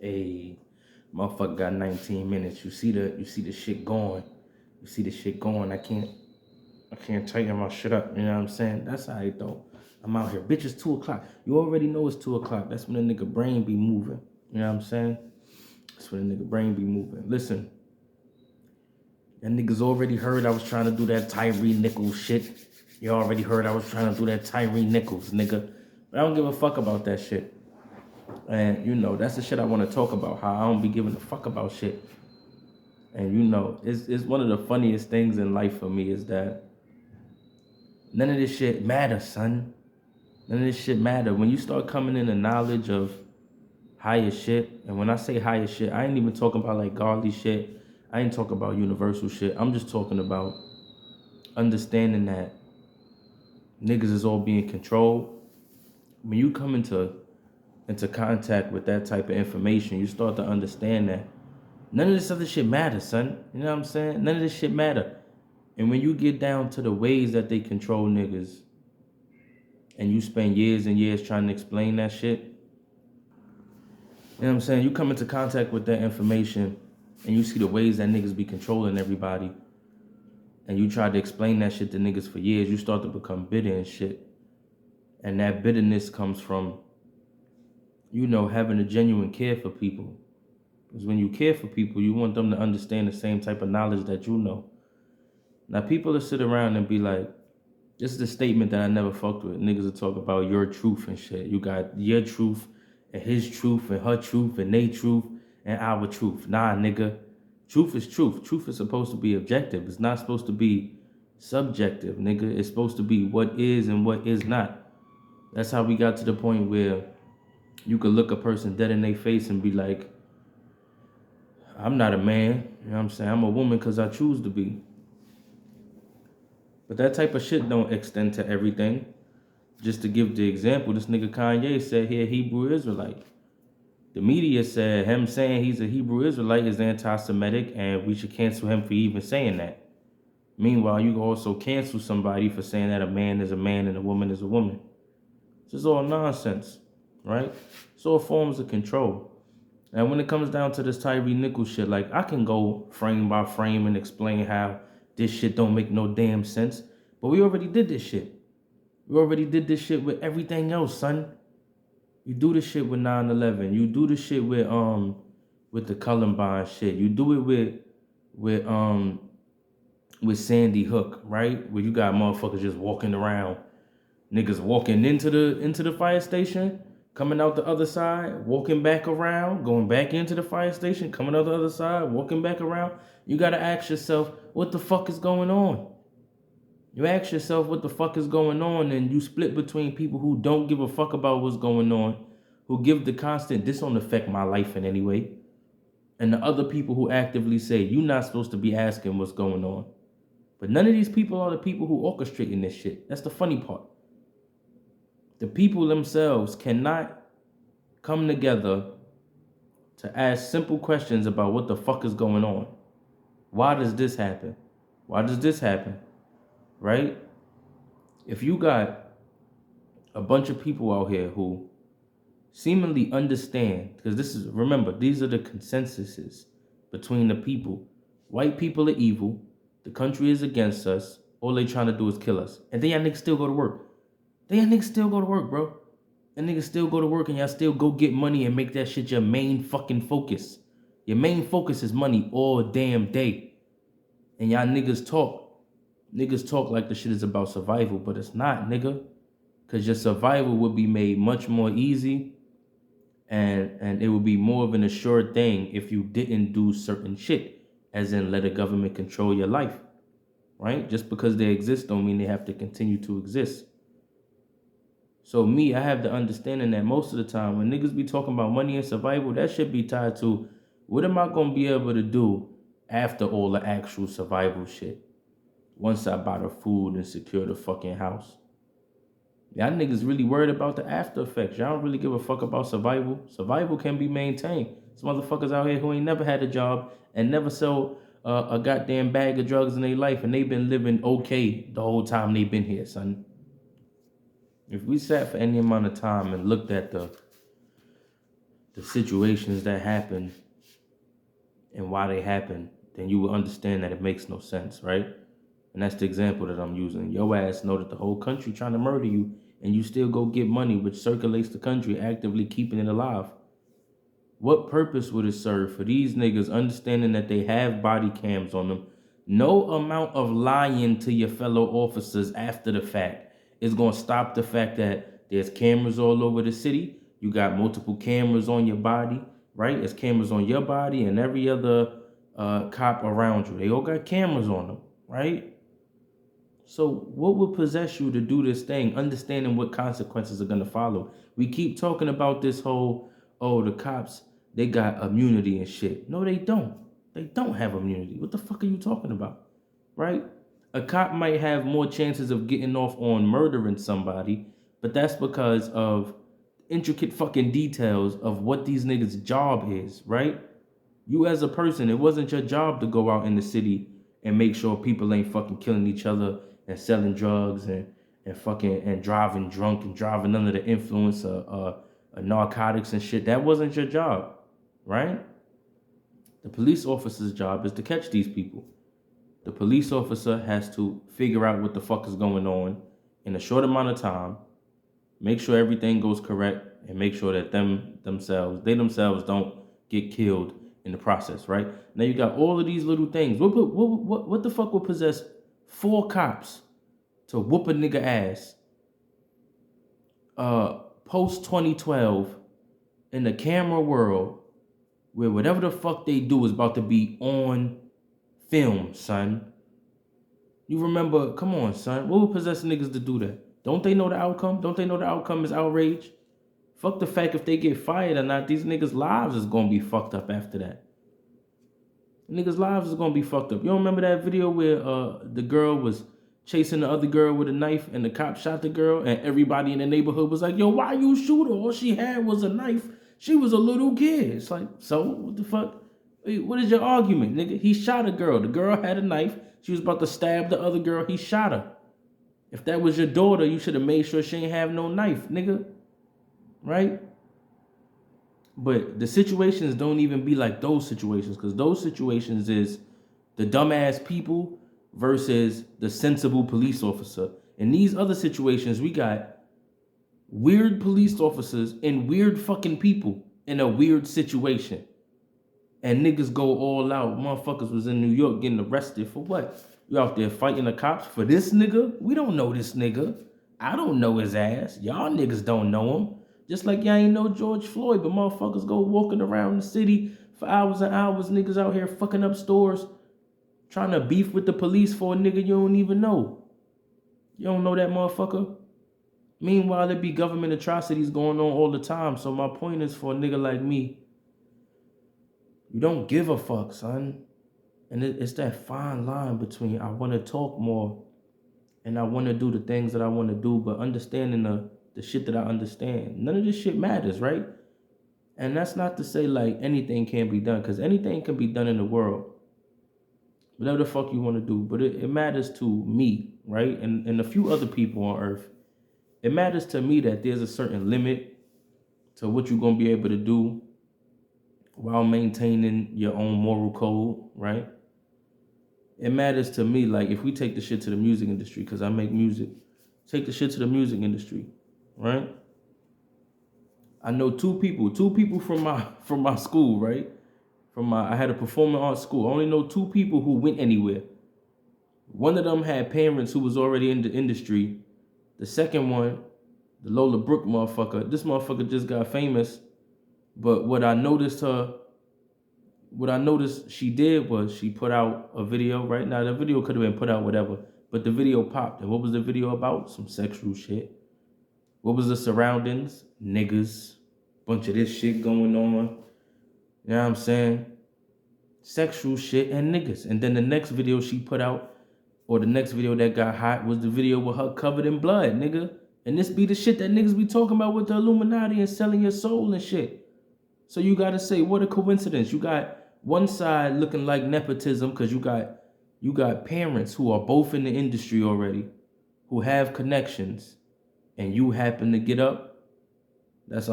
A motherfucker got 19 minutes. You see the shit going. You see the shit going. I can't tighten my shit up. You know what I'm saying? That's how I though. I'm out here. Bitch, it's 2 o'clock. You already know it's 2 o'clock. That's when the nigga brain be moving. You know what I'm saying? That's when the nigga brain be moving. Listen, that niggas already heard I was trying to do that Tyre Nichols shit. You already heard I was trying to do that Tyre Nichols, nigga. But I don't give a fuck about that shit. And, that's the shit I want to talk about, how I don't be giving a fuck about shit. And, it's one of the funniest things in life for me is that none of this shit matters, son. None of this shit matter. When you start coming in the knowledge of higher shit, and when I say higher shit, I ain't even talking about like godly shit. I ain't talking about universal shit. I'm just talking about understanding that niggas is all being controlled. When you come into contact with that type of information, you start to understand that none of this other shit matters, son. You know what I'm saying? None of this shit matter. And when you get down to the ways that they control niggas, and you spend years and years trying to explain that shit, you know what I'm saying? You come into contact with that information, and you see the ways that niggas be controlling everybody, and you try to explain that shit to niggas for years, you start to become bitter and shit. And that bitterness comes from, having a genuine care for people. Because when you care for people, you want them to understand the same type of knowledge that you know. Now, people will sit around and be like, this is a statement that I never fucked with. Niggas will talk about your truth and shit. You got your truth and his truth and her truth and they truth and our truth. Nah, nigga. Truth is truth. Truth is supposed to be objective. It's not supposed to be subjective, nigga. It's supposed to be what is and what is not. That's how we got to the point where you could look a person dead in their face and be like, I'm not a man. You know what I'm saying? I'm a woman because I choose to be. But that type of shit don't extend to everything. Just to give the example, this nigga Kanye said he a Hebrew Israelite. The media said him saying he's a Hebrew Israelite is anti-Semitic and we should cancel him for even saying that. Meanwhile, you can also cancel somebody for saying that a man is a man and a woman is a woman. This is all nonsense, right? It's all forms of control. And when it comes down to this Tyre Nichols shit, like I can go frame by frame and explain how this shit don't make no damn sense. But we already did this shit. We already did this shit with everything else, son. You do this shit with 9/11. You do this shit with the Columbine shit. You do it with Sandy Hook, right? Where you got motherfuckers just walking around. Niggas walking into the fire station, coming out the other side, walking back around, going back into the fire station, coming out the other side, walking back around. You gotta ask yourself, what the fuck is going on? You ask yourself what the fuck is going on, and you split between people who don't give a fuck about what's going on, who give the constant, this don't affect my life in any way, and the other people who actively say, you're not supposed to be asking what's going on. But none of these people are the people who orchestrating this shit. That's the funny part. The people themselves cannot come together to ask simple questions about what the fuck is going on. Why does this happen? Why does this happen? Right? If you got a bunch of people out here who seemingly understand, because remember, these are the consensuses between the people. White people are evil, the country is against us, all they trying to do is kill us. And then y'all niggas still go to work. Y'all niggas still go to work, bro. And niggas still go to work and y'all still go get money and make that shit your main fucking focus. Your main focus is money all damn day. And y'all niggas talk like the shit is about survival, but it's not, nigga. Because your survival would be made much more easy and it would be more of an assured thing if you didn't do certain shit, as in let a government control your life, right? Just because they exist don't mean they have to continue to exist. So I have the understanding that most of the time when niggas be talking about money and survival, that should be tied to what am I going to be able to do after all the actual survival shit? Once I buy the food and secure the fucking house. Y'all niggas really worried about the after effects. Y'all don't really give a fuck about survival. Survival can be maintained. Some motherfuckers out here who ain't never had a job and never sold a goddamn bag of drugs in their life, and they've been living okay the whole time they've been here, son. If we sat for any amount of time and looked at the situations that happen and why they happen, then you will understand that it makes no sense, right? And that's the example that I'm using. Your ass know that the whole country trying to murder you, and you still go get money, which circulates the country, actively keeping it alive. What purpose would it serve for these niggas understanding that they have body cams on them? No amount of lying to your fellow officers after the fact is going to stop the fact that there's cameras all over the city. You got multiple cameras on your body, right? There's cameras on your body and every other cop around you. They all got cameras on them, right? So what would possess you to do this thing, understanding what consequences are going to follow? We keep talking about this whole, oh, the cops, they got immunity and shit. No, they don't. They don't have immunity. What the fuck are you talking about? Right? A cop might have more chances of getting off on murdering somebody, but that's because of intricate fucking details of what these niggas' job is, right? You as a person, it wasn't your job to go out in the city and make sure people ain't fucking killing each other and selling drugs and fucking and driving drunk and driving under the influence of narcotics and shit. That wasn't your job, right? The police officer's job is to catch these people. The police officer has to figure out what the fuck is going on in a short amount of time, make sure everything goes correct, and make sure that they themselves don't get killed in the process, right? Now you got all of these little things. What the fuck would possess 4 cops to whoop a nigga ass post 2012 in the camera world where whatever the fuck they do is about to be on film, son? You remember, come on, son. What would possess niggas to do that? Don't they know the outcome? Don't they know the outcome is outrage? Fuck the fact if they get fired or not, these niggas' lives is gonna be fucked up after that. Niggas' lives is gonna be fucked up. You don't remember that video where the girl was chasing the other girl with a knife and the cop shot the girl and everybody in the neighborhood was like, yo, why you shoot her? All she had was a knife. She was a little kid. It's like, so what the fuck? What is your argument, nigga? He shot a girl. The girl had a knife. She was about to stab the other girl. He shot her. If that was your daughter, you should have made sure she ain't have no knife, nigga. Right? But the situations don't even be like those situations, because those situations is the dumbass people versus the sensible police officer. In these other situations, we got weird police officers and weird fucking people in a weird situation. And niggas go all out. Motherfuckers was in New York getting arrested for what? You out there fighting the cops for this nigga? We don't know this nigga. I don't know his ass. Y'all niggas don't know him. Just like y'all ain't know George Floyd, but motherfuckers go walking around the city for hours and hours. Niggas out here fucking up stores, trying to beef with the police for a nigga you don't even know. You don't know that motherfucker? Meanwhile, there be government atrocities going on all the time. So my point is, for a nigga like me, you don't give a fuck, son. And it's that fine line between I want to talk more and I want to do the things that I want to do, but understanding the shit that I understand. None of this shit matters, right? And that's not to say like anything can't be done, because anything can be done in the world. Whatever the fuck you want to do. But it matters to me, right? And a few other people on earth. It matters to me that there's a certain limit to what you're going to be able to do while maintaining your own moral code, right? It matters to me, like, if we take the shit to the music industry, because I make music, take the shit to the music industry, right? I know two people from my school, right? I had a performing arts school. I only know 2 people who went anywhere. One of them had parents who was already in the industry. The second one, the Lola Brooke motherfucker, this motherfucker just got famous. But what I noticed she did was she put out a video, right? Now, the video could have been put out whatever, but the video popped. And what was the video about? Some sexual shit. What was the surroundings? Niggas. Bunch of this shit going on. You know what I'm saying? Sexual shit and niggas. And then the next video she put out, or the next video that got hot, was the video with her covered in blood, nigga. And this be the shit that niggas be talking about with the Illuminati and selling your soul and shit. So you gotta say, what a coincidence. You got one side looking like nepotism because you got parents who are both in the industry already, who have connections, and you happen to get up That's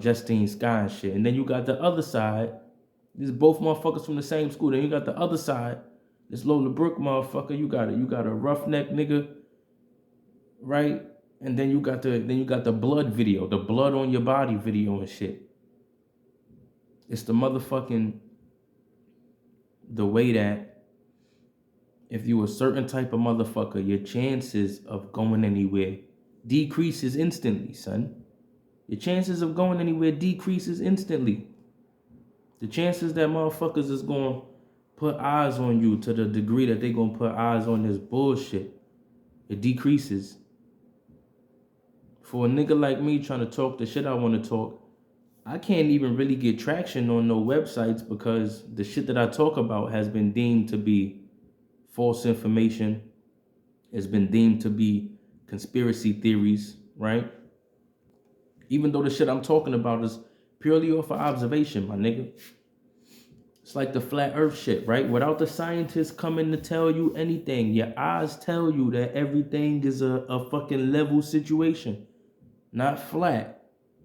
Justine Sky and shit. And then you got the other side. These both motherfuckers from the same school. Then you got the other side. This Lola Brooke motherfucker. You got a roughneck nigga, right? And then you got the blood video, the blood on your body video and shit. It's the motherfucking the way that if you a certain type of motherfucker, your chances of going anywhere decreases instantly, son. Your chances of going anywhere decreases instantly. The chances that motherfuckers is going to put eyes on you to the degree that they going to put eyes on this bullshit, it decreases. For a nigga like me trying to talk the shit I want to talk, I can't even really get traction on no websites because the shit that I talk about has been deemed to be false information. It's been deemed to be conspiracy theories, right? Even though the shit I'm talking about is purely off of observation, my nigga. It's like the flat earth shit, right? Without the scientists coming to tell you anything, your eyes tell you that everything is a fucking level situation. Not flat,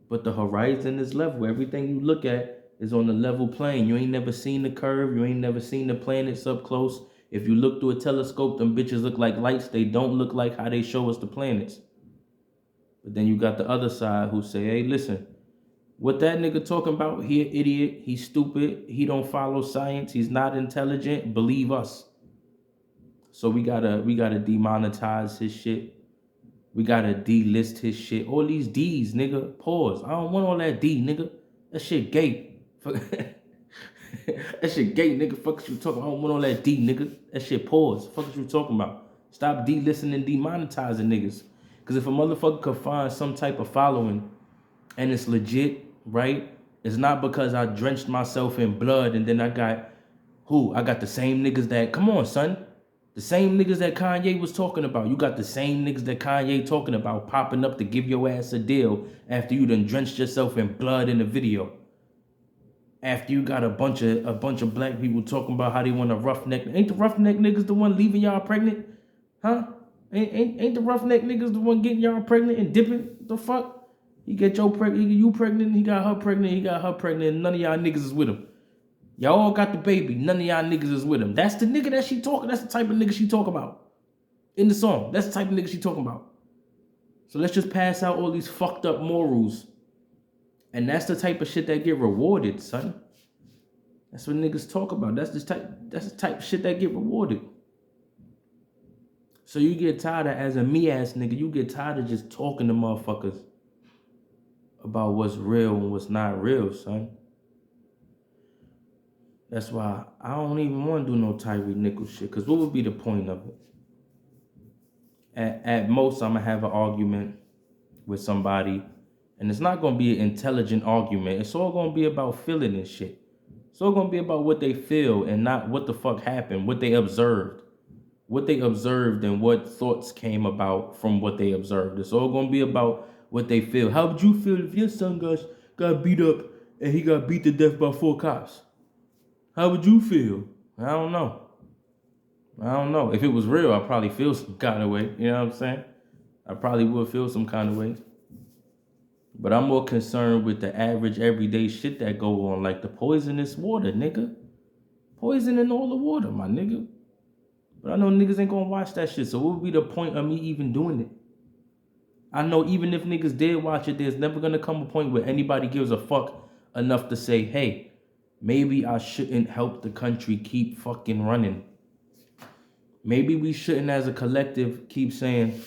but the horizon is level. Everything you look at is on the level plane. You ain't never seen the curve. You ain't never seen the planets up close. If you look through a telescope, them bitches look like lights. They don't look like how they show us the planets. But then you got the other side who say, hey, listen, what that nigga talking about, he an idiot, he's stupid, he don't follow science, he's not intelligent, believe us. So we gotta demonetize his shit. We gotta delist his shit. All these D's, nigga. Pause. I don't want all that D, nigga. That shit gay. That shit gay, nigga. Fuck is you talking? I don't want all that D, nigga. That shit pause. Fuck is you talking about? Stop delisting and demonetizing niggas. Cause if a motherfucker could find some type of following and it's legit, right? It's not because I drenched myself in blood and then I got who? I got the same niggas that, come on, son. The same niggas that Kanye was talking about. You got the same niggas that Kanye talking about popping up to give your ass a deal after you done drenched yourself in blood in the video. After you got a bunch of black people talking about how they want to roughneck. Ain't the roughneck niggas the one leaving y'all pregnant? Huh? Ain't the roughneck niggas the one getting y'all pregnant and dipping? The fuck? He get you pregnant, he got her pregnant, and none of y'all niggas is with him. Y'all all got the baby, none of y'all niggas is with him. That's the nigga that she talking, that's the type of nigga she talk about. In the song, that's the type of nigga she talking about. So let's just pass out all these fucked up morals. And that's the type of shit that get rewarded, son. That's what niggas talk about. That's the type of shit that get rewarded. So you get tired of, as a me-ass nigga, you get tired of just talking to motherfuckers about what's real and what's not real, son. That's why I don't even want to do no Tyre Nichols shit, because what would be the point of it? At most, I'm going to have an argument with somebody, and it's not going to be an intelligent argument. It's all going to be about feeling and shit. It's all going to be about what they feel and not what the fuck happened, what they observed. What they observed and what thoughts came about from what they observed. It's all going to be about what they feel. How would you feel if your son got beat up and he got beat to death by 4 cops? How would you feel? I don't know. If it was real, I'd probably feel some kind of way. You know what I'm saying? I probably would feel some kind of way. But I'm more concerned with the average everyday shit that go on, like the poisonous water, nigga. Poison in all the water, my nigga. But I know niggas ain't gonna watch that shit, so what would be the point of me even doing it? I know even if niggas did watch it, there's never gonna come a point where anybody gives a fuck enough to say, hey, maybe I shouldn't help the country keep fucking running. Maybe we shouldn't, as a collective, keep saying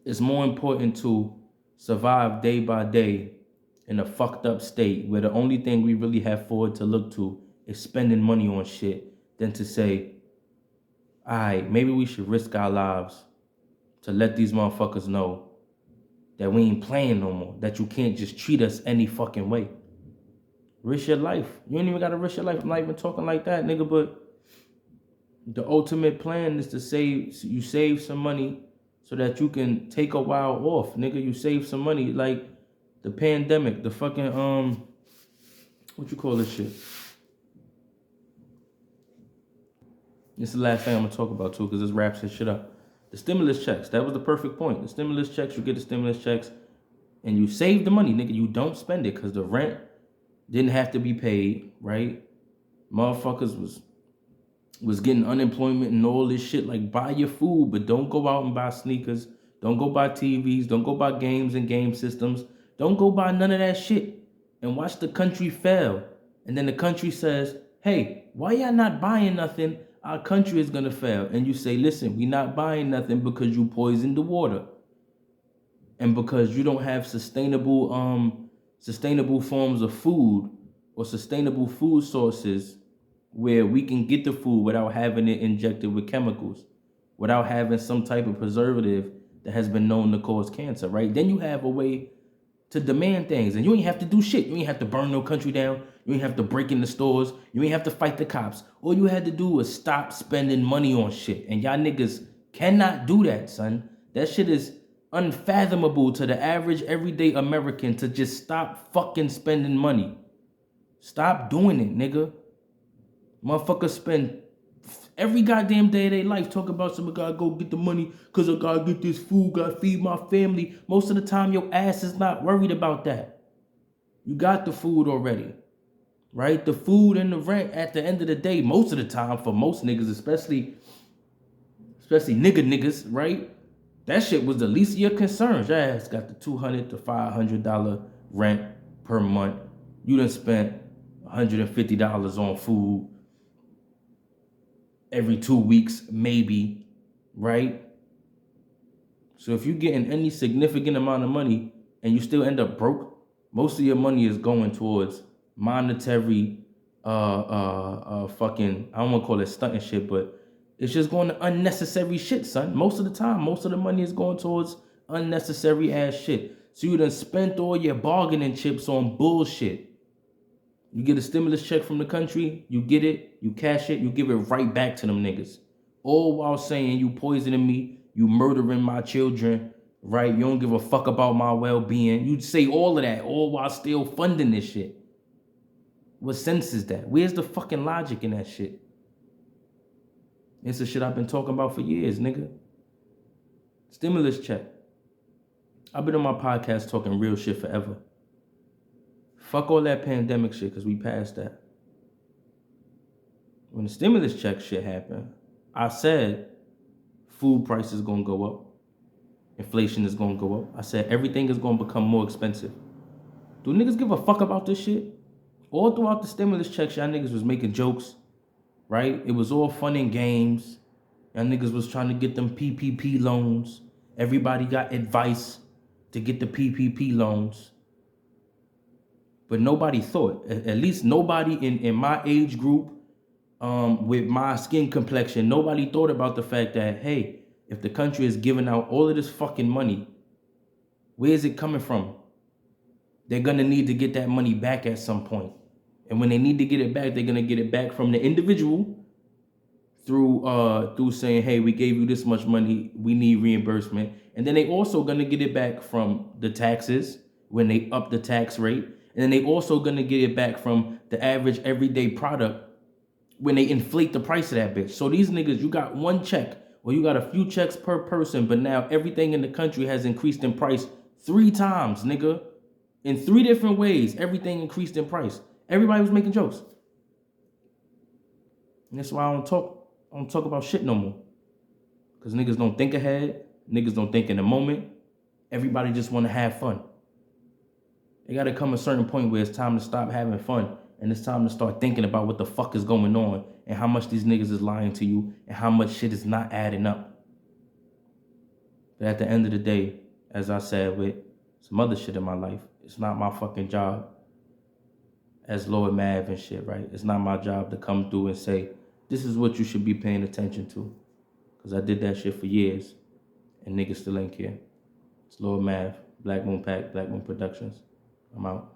it's more important to survive day by day in a fucked up state where the only thing we really have forward to look to is spending money on shit than to say, all right, maybe we should risk our lives to let these motherfuckers know that we ain't playing no more, that you can't just treat us any fucking way. Risk your life. You ain't even got to risk your life. I'm not even talking like that, nigga, but the ultimate plan is to save some money so that you can take a while off, nigga. You save some money, like the pandemic, the fucking, what you call this shit? This is the last thing I'm going to talk about, too, because this wraps this shit up. The stimulus checks. That was the perfect point. The stimulus checks, you get the stimulus checks. and you save the money, nigga. You don't spend it because the rent didn't have to be paid, right? Motherfuckers was getting unemployment and all this shit. Like, buy your food, but don't go out and buy sneakers. Don't go buy TVs. Don't go buy games and game systems. Don't go buy none of that shit. And watch the country fail. And then the country says, hey, why y'all not buying nothing? Our country is gonna fail. And you say, listen, we not buying nothing because you poisoned the water. And because you don't have sustainable forms of food or sustainable food sources where we can get the food without having it injected with chemicals, without having some type of preservative that has been known to cause cancer, right? Then you have a way to demand things, and you ain't have to do shit. You ain't have to burn no country down. You ain't have to break into stores. You ain't have to fight the cops. All you had to do was stop spending money on shit. And y'all niggas cannot do that, son. That shit is unfathomable to the average everyday American to just stop fucking spending money. Stop doing it, nigga. Motherfuckers spend every goddamn day of their life talking about somebody gotta go get the money because I gotta get this food, gotta feed my family. Most of the time, your ass is not worried about that. You got the food already, right? The food and the rent at the end of the day, most of the time, for most niggas, especially niggas, right? That shit was the least of your concerns. Your ass got the $200 to $500 rent per month. You done spent $150 on food every 2 weeks, maybe, right? So if you're getting any significant amount of money and you still end up broke, most of your money is going towards monetary, fucking, I don't want to call it stunting shit, but it's just going to unnecessary shit, son. Most of the time, most of the money is going towards unnecessary ass shit. So you done spent all your bargaining chips on bullshit. You get a stimulus check from the country, you get it, you cash it, you give it right back to them niggas. All while saying you poisoning me, you murdering my children, right? You don't give a fuck about my well-being. You'd say all of that, all while still funding this shit. What sense is that? Where's the fucking logic in that shit? It's the shit I've been talking about for years, nigga. Stimulus check. I've been on my podcast talking real shit forever. Fuck all that pandemic shit, because we passed that. When the stimulus check shit happened, I said food prices is going to go up. Inflation is going to go up. I said everything is going to become more expensive. Do niggas give a fuck about this shit? All throughout the stimulus checks, y'all niggas was making jokes, right? It was all fun and games. Y'all niggas was trying to get them PPP loans. Everybody got advice to get the PPP loans. But nobody thought, at least nobody in my age group, with my skin complexion, nobody thought about the fact that, hey, if the country is giving out all of this fucking money, where is it coming from? They're gonna need to get that money back at some point. And when they need to get it back, they're gonna get it back from the individual through saying, hey, we gave you this much money, we need reimbursement. And then they also gonna get it back from the taxes when they up the tax rate. And then they also gonna get it back from the average everyday product when they inflate the price of that bitch. So these niggas, you got one check or you got a few checks per person, but now everything in the country has increased in price 3 times, nigga. In 3 different ways, everything increased in price. Everybody was making jokes. And that's why I don't talk about shit no more. Because niggas don't think ahead. Niggas don't think in the moment. Everybody just want to have fun. It got to come a certain point where it's time to stop having fun. And it's time to start thinking about what the fuck is going on and how much these niggas is lying to you and how much shit is not adding up. But at the end of the day, as I said with some other shit in my life, it's not my fucking job as Lord Mav and shit, right? It's not my job to come through and say, this is what you should be paying attention to. Because I did that shit for years and niggas still ain't care. It's Lord Mav, Black Moon Pack, Black Moon Productions. I'm out.